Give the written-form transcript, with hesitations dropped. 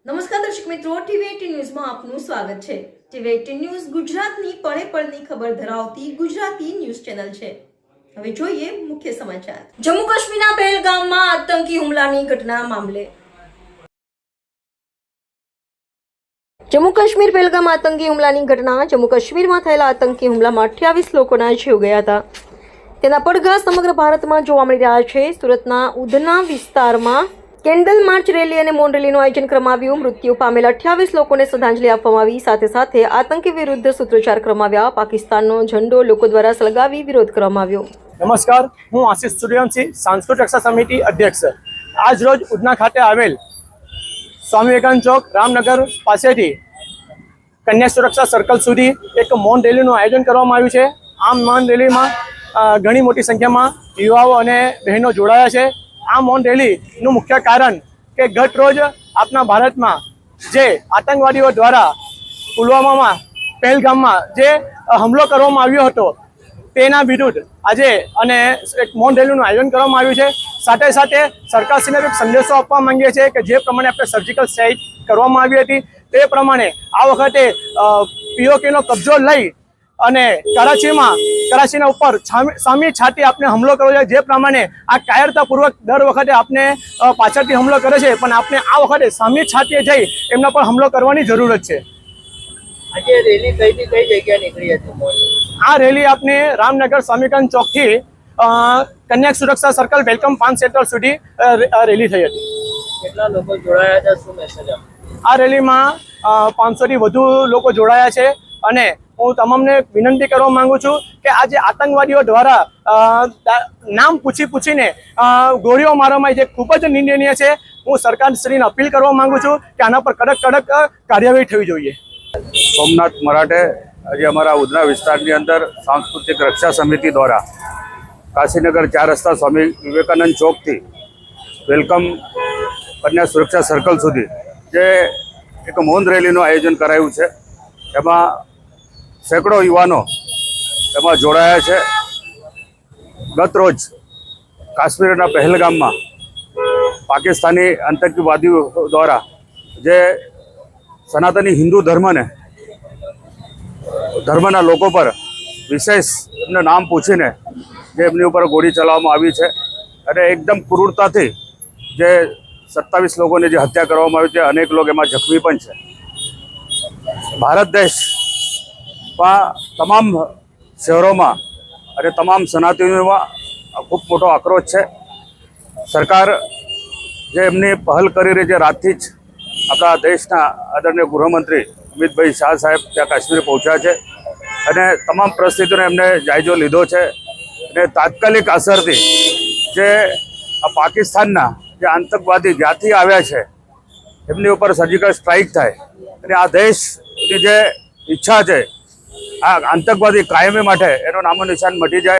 નમસ્કાર દર્શક મિત્રો, ટીવી18 ન્યૂઝમાં આપનું સ્વાગત છે। ટીવી18 ન્યૂઝ ગુજરાતની પળે પળની ખબર ધરાવતી ગુજરાતી ન્યૂઝ ચેનલ છે। હવે જોઈએ મુખ્ય સમાચાર। જમ્મુ કાશ્મીરના પહેલગામમાં આતંકી હુમલાની ઘટના મામલે જમ્મુ કાશ્મીર પહેલગામ આતંકી હુમલાની ઘટના। જમ્મુ કાશ્મીરમાં થયેલા આતંકી હુમલામાં 28 લોકોના જીવ ગયા હતા। તેના પડઘા સમગ્ર ભારતમાં જોવા મળી રહ્યા છે। સુરતના ઉધના વિસ્તારમાં કેન્ડલ માર્ચ રેલી અને મૌન રેલીનું આયોજન કરવામાં આવ્યું। મૃત્યુ પામેલા 28 લોકોને શ્રદ્ધાંજલિ આપવામાં આવી। સાથે સાથે આતંકી વિરુદ્ધ સૂત્રોચ્ચાર કરવામાં આવ્યા। પાકિસ્તાનનો ઝંડો લોકો દ્વારા સળગાવી વિરોધ કરવામાં આવ્યો। નમસ્કાર, હું આશિષ સૂર્યવંશી, સાંસ્કૃતિક રક્ષા સમિતિ અધ્યક્ષ। આજ રોજ ઉધના ખાતે આવેલ સ્વામી વિવેકાનંદ ચોક રામનગર પાસેથી કન્યા સુરક્ષા સર્કલ સુધી એક મૌન રેલીનું આયોજન કરવામાં આવ્યું છે। આ મૌન રેલીમાં ઘણી મોટી સંખ્યામાં યુવાઓ અને બહેનો જોડાયા છે। આ મૌન રેલીનું મુખ્ય કારણ કે ગત રોજ આપણા ભારતમાં જે આતંકવાદીઓ દ્વારા પુલવામામાં પહેલગામમાં જે હુમલો કરવામાં આવ્યો હતો તેના વિરુદ્ધ આજે અને એક મૌન રેલીનું આયોજન કરવામાં આવ્યું છે। સાથે સાથે સરકારશ્રીને એક સંદેશો આપવા માંગીએ છીએ કે જે પ્રમાણે આપણે સર્જિકલ સ્ટ્રાઇક કરવામાં આવી હતી તે પ્રમાણે આ વખતે પીઓકેનો કબજો લઈ અને કરાચીના ઉપર સામી છાતી આપણે હુમલો કરવો જોઈએ। જે પ્રમાણે આ કાયરતાપૂર્વક દર વખતે આપણે પાછળથી હુમલો કરે છે, પણ આપણે આ વખતે સામી છાતીએ જઈ એમના પર હુમલો કરવાની જરૂરત છે। આજે રેલી કઈ જગ્યા નીકળી હતી? આ રેલી આપને રામનગર સ્વામી વિવેકાનંદ ચોકથી કન્યા સુરક્ષા સર્કલ વેલકમ 5 સેન્ટર સુધી રેલી થઈ હતી। કેટલા લોકો જોડાયા હતા? શું મેસેજ આ રેલીમાં 500 થી વધુ લોકો જોડાયા છે અને હું તમામને વિનંતી કરવા માંગુ છું કે આ જે આતંકવાદીઓ દ્વારા નામ પૂછીને ગોળીઓ મારવામાં આવી છે, ખૂબ જ નિંદનીય છે। હું સરકારશ્રીને અપીલ કરવા માંગુ છું કે આના પર કડક કાર્યવાહી થવી જોઈએ। સોમનાથ મરાઠે આજે અમારા ઉધના વિસ્તારની અંદર સાંસ્કૃતિક રક્ષા સમિતિ દ્વારા કાશીનગર 4 રસ્તા સ્વામી વિવેકાનંદ ચોકથી વેલકમ કન્યા સુરક્ષા સર્કલ સુધી જે એક મૌન રેલીનું આયોજન કરાયું છે। એમાં સેંકડો યુવાનો એમાં જોડાયા છે। ગત રોજ કાશ્મીરના પહેલગામમાં પાકિસ્તાની આતંકવાદીઓ દ્વારા જે સનાતની હિન્દુ ધર્મના લોકો પર વિશેષ એમનું નામ પૂછીને જે એમની ઉપર ગોળી ચલાવવામાં આવી છે અને એકદમ ક્રૂરતાથી જે 27 લોકોની જે હત્યા કરવામાં આવી છે, અનેક લોકો એમાં જખમી પણ છે। ભારત દેશમાં તમામ શહેરોમાં અને તમામ સનાતનીઓમાં ખૂબ મોટો આક્રોશ છે। સરકાર જે એમની પહેલ કરી રહી છે, રાતથી જ આપણા દેશના આદરણીય ગૃહમંત્રી અમિતભાઈ શાહ સાહેબ ત્યાં કાશ્મીર પહોંચ્યા છે અને તમામ પરિસ્થિતિનો એમને જાયજો લીધો છે અને તાત્કાલિક અસરથી જે આ પાકિસ્તાનના જે આતંકવાદી જ્યાંથી આવ્યા છે એમની ઉપર સર્જિકલ સ્ટ્રાઇક થાય અને આ દેશની જે ઈચ્છા છે આ આતંકવાદી કાયમી માટે એનો નામો નિશાન મટી જાય।